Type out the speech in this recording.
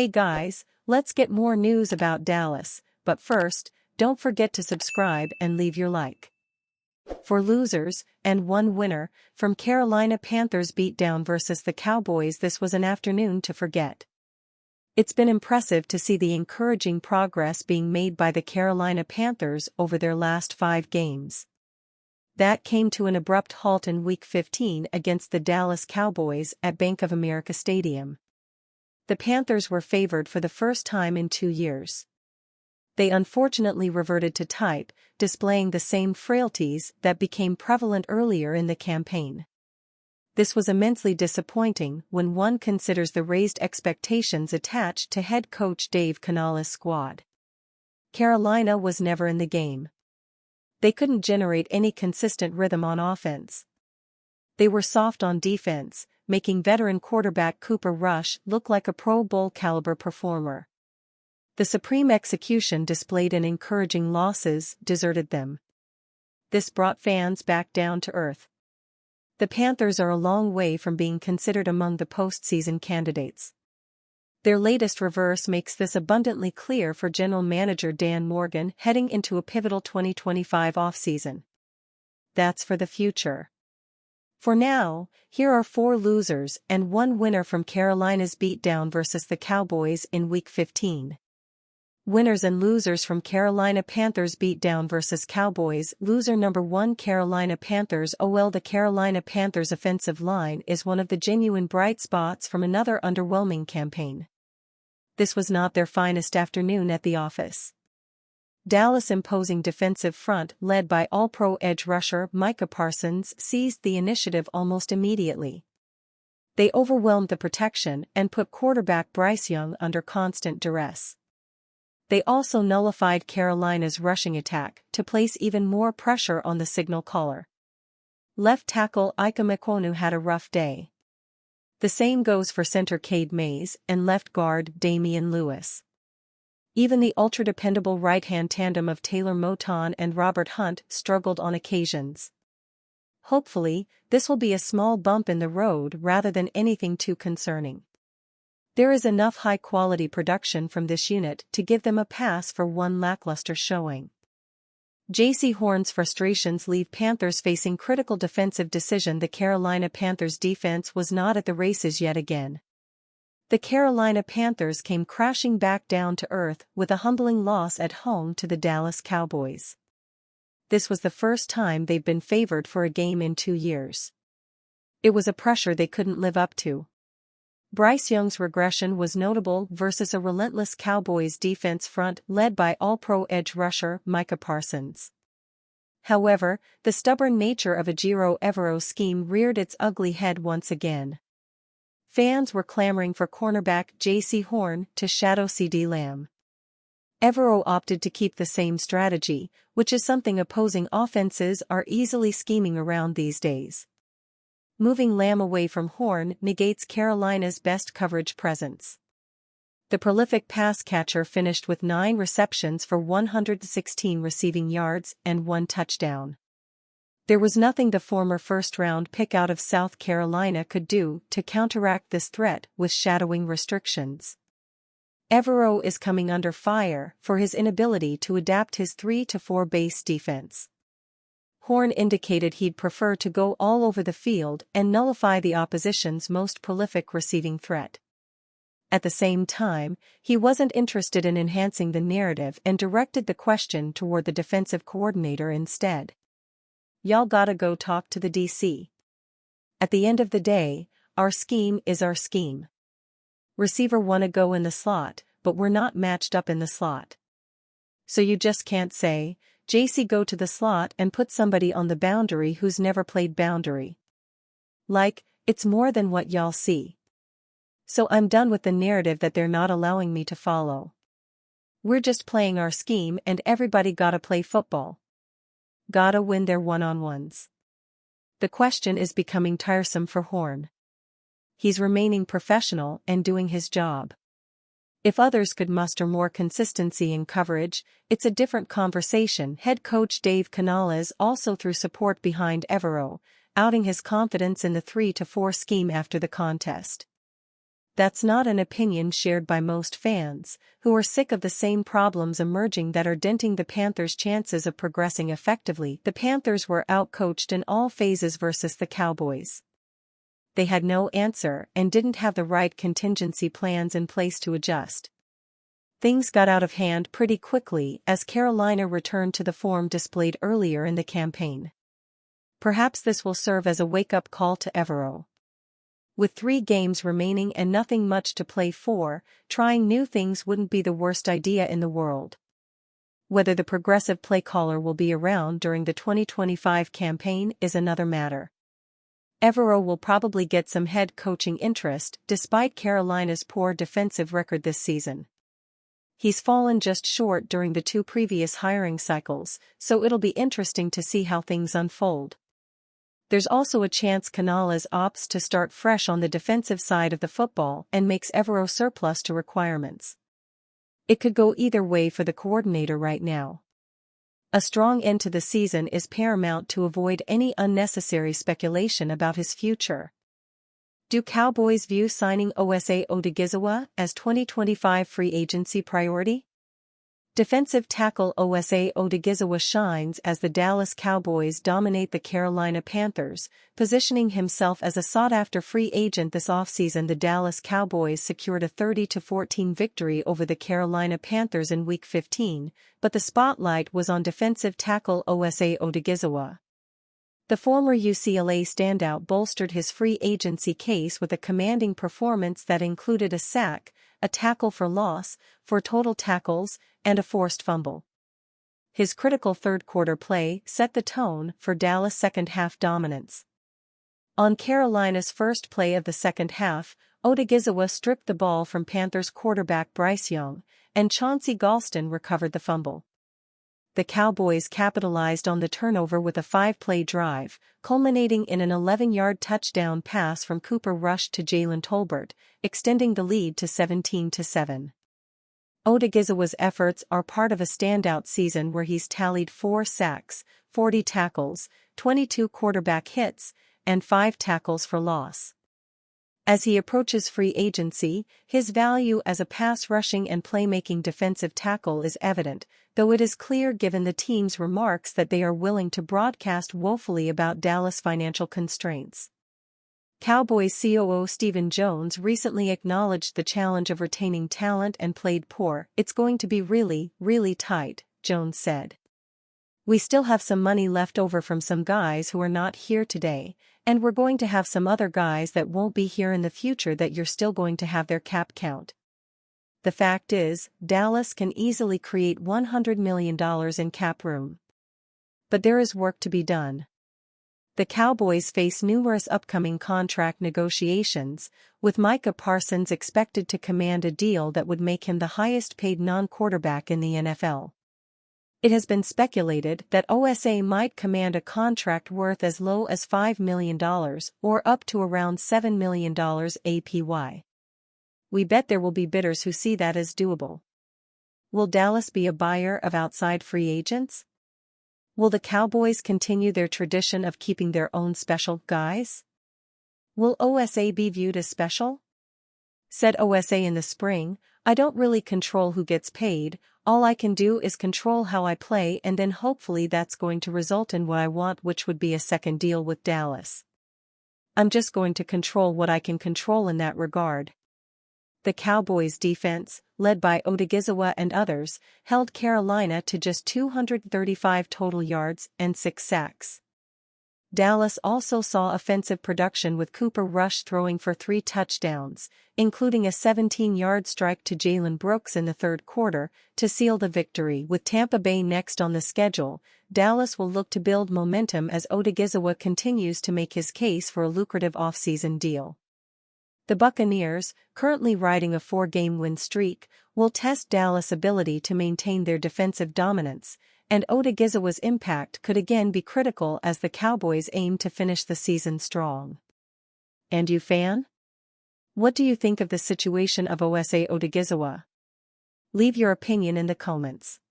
Hey guys, let's get more news about Dallas, but first, don't forget to subscribe and leave your like. For losers, and one winner, from Carolina Panthers beatdown versus the Cowboys, this was an afternoon to forget. It's been impressive to see the encouraging progress being made by the Carolina Panthers over their last 5 games. That came to an abrupt halt in Week 15 against the Dallas Cowboys at Bank of America Stadium. The Panthers were favored for the first time in 2 years. They unfortunately reverted to type, displaying the same frailties that became prevalent earlier in the campaign. This was immensely disappointing when one considers the raised expectations attached to head coach Dave Canales' squad. Carolina was never in the game. They couldn't generate any consistent rhythm on offense. They were soft on defense, making veteran quarterback Cooper Rush look like a Pro Bowl caliber performer. The supreme execution displayed in encouraging losses deserted them. This brought fans back down to earth. The Panthers are a long way from being considered among the postseason candidates. Their latest reverse makes this abundantly clear for General Manager Dan Morgan heading into a pivotal 2025 offseason. That's for the future. For now, here are 4 losers and 1 winner from Carolina's beatdown versus the Cowboys in Week 15. Winners and losers from Carolina Panthers beatdown versus Cowboys. Loser number 1, Carolina Panthers. The Carolina Panthers offensive line is one of the genuine bright spots from another underwhelming campaign. This was not their finest afternoon at the office. Dallas' imposing defensive front, led by All-Pro edge rusher Micah Parsons, seized the initiative almost immediately. They overwhelmed the protection and put quarterback Bryce Young under constant duress. They also nullified Carolina's rushing attack to place even more pressure on the signal caller. Left tackle Ike Ekwonu had a rough day. The same goes for center Cade Mays and left guard Damian Lewis. Even the ultra-dependable right-hand tandem of Taylor Moton and Robert Hunt struggled on occasions. Hopefully, this will be a small bump in the road rather than anything too concerning. There is enough high-quality production from this unit to give them a pass for one lackluster showing. J.C. Horn's frustrations leave Panthers facing critical defensive decision. The Carolina Panthers defense was not at the races yet again. The Carolina Panthers came crashing back down to earth with a humbling loss at home to the Dallas Cowboys. This was the first time they've been favored for a game in 2 years. It was a pressure they couldn't live up to. Bryce Young's regression was notable versus a relentless Cowboys defense front led by All-Pro edge rusher Micah Parsons. However, the stubborn nature of Ejiro Evero's scheme reared its ugly head once again. Fans were clamoring for cornerback J.C. Horn to shadow C.D. Lamb. Evero opted to keep the same strategy, which is something opposing offenses are easily scheming around these days. Moving Lamb away from Horn negates Carolina's best coverage presence. The prolific pass catcher finished with 9 receptions for 116 receiving yards and 1 touchdown. There was nothing the former first-round pick out of South Carolina could do to counteract this threat with shadowing restrictions. Evero is coming under fire for his inability to adapt his 3-4 base defense. Horn indicated he'd prefer to go all over the field and nullify the opposition's most prolific receiving threat. At the same time, he wasn't interested in enhancing the narrative and directed the question toward the defensive coordinator instead. Y'all gotta go talk to the DC. At the end of the day, our scheme is our scheme. Receiver wanna go in the slot, but we're not matched up in the slot. So you just can't say, JC go to the slot and put somebody on the boundary who's never played boundary. Like, it's more than what y'all see. So I'm done with the narrative that they're not allowing me to follow. We're just playing our scheme and everybody gotta play football. Gotta win their one-on-ones. The question is becoming tiresome for Horn. He's remaining professional and doing his job. If others could muster more consistency in coverage, it's a different conversation. Head coach Dave Canales also threw support behind Evero, outing his confidence in the 3-4 scheme after the contest. That's not an opinion shared by most fans, who are sick of the same problems emerging that are denting the Panthers' chances of progressing effectively. The Panthers were outcoached in all phases versus the Cowboys. They had no answer and didn't have the right contingency plans in place to adjust. Things got out of hand pretty quickly as Carolina returned to the form displayed earlier in the campaign. Perhaps this will serve as a wake-up call to Evero. With 3 games remaining and nothing much to play for, trying new things wouldn't be the worst idea in the world. Whether the progressive play caller will be around during the 2025 campaign is another matter. Evero will probably get some head coaching interest despite Carolina's poor defensive record this season. He's fallen just short during the 2 previous hiring cycles, so it'll be interesting to see how things unfold. There's also a chance Canales opts to start fresh on the defensive side of the football and makes Evero surplus to requirements. It could go either way for the coordinator right now. A strong end to the season is paramount to avoid any unnecessary speculation about his future. Do Cowboys view signing Osa Odighizuwa as 2025 free agency priority? Defensive tackle Osa Odighizuwa shines as the Dallas Cowboys dominate the Carolina Panthers, positioning himself as a sought-after free agent this offseason. The Dallas Cowboys secured a 30-14 victory over the Carolina Panthers in Week 15, but the spotlight was on defensive tackle Osa Odighizuwa. The former UCLA standout bolstered his free agency case with a commanding performance that included a sack, a tackle for loss, 4 total tackles, and a forced fumble. His critical third-quarter play set the tone for Dallas' second-half dominance. On Carolina's first play of the second half, Odighizuwa stripped the ball from Panthers quarterback Bryce Young, and Chauncey Golston recovered the fumble. The Cowboys capitalized on the turnover with a 5-play drive, culminating in an 11-yard touchdown pass from Cooper Rush to Jalen Tolbert, extending the lead to 17-7. Odighizuwa's efforts are part of a standout season where he's tallied 4 sacks, 40 tackles, 22 quarterback hits, and 5 tackles for loss. As he approaches free agency, his value as a pass-rushing and playmaking defensive tackle is evident, though it is clear given the team's remarks that they are willing to broadcast woefully about Dallas' financial constraints. Cowboys COO Stephen Jones recently acknowledged the challenge of retaining talent and played poor. "It's going to be really, really tight," Jones said. "We still have some money left over from some guys who are not here today, and we're going to have some other guys that won't be here in the future that you're still going to have their cap count." The fact is, Dallas can easily create $100 million in cap room. But there is work to be done. The Cowboys face numerous upcoming contract negotiations, with Micah Parsons expected to command a deal that would make him the highest-paid non-quarterback in the NFL. It has been speculated that OSA might command a contract worth as low as $5 million or up to around $7 million APY. We bet there will be bidders who see that as doable. Will Dallas be a buyer of outside free agents? Will the Cowboys continue their tradition of keeping their own special guys? Will OSA be viewed as special? Said OSA in the spring, "I don't really control who gets paid, all I can do is control how I play, and then hopefully that's going to result in what I want, which would be a second deal with Dallas. I'm just going to control what I can control in that regard." The Cowboys' defense, led by Odighizuwa and others, held Carolina to just 235 total yards and 6 sacks. Dallas also saw offensive production with Cooper Rush throwing for 3 touchdowns, including a 17-yard strike to Jalen Brooks in the third quarter, to seal the victory. With Tampa Bay next on the schedule, Dallas will look to build momentum as Odighizuwa continues to make his case for a lucrative offseason deal. The Buccaneers, currently riding a 4-game win streak, will test Dallas' ability to maintain their defensive dominance, and Odighizuwa's impact could again be critical as the Cowboys aim to finish the season strong. And you, fan? What do you think of the situation of Osa Odighizuwa? Leave your opinion in the comments.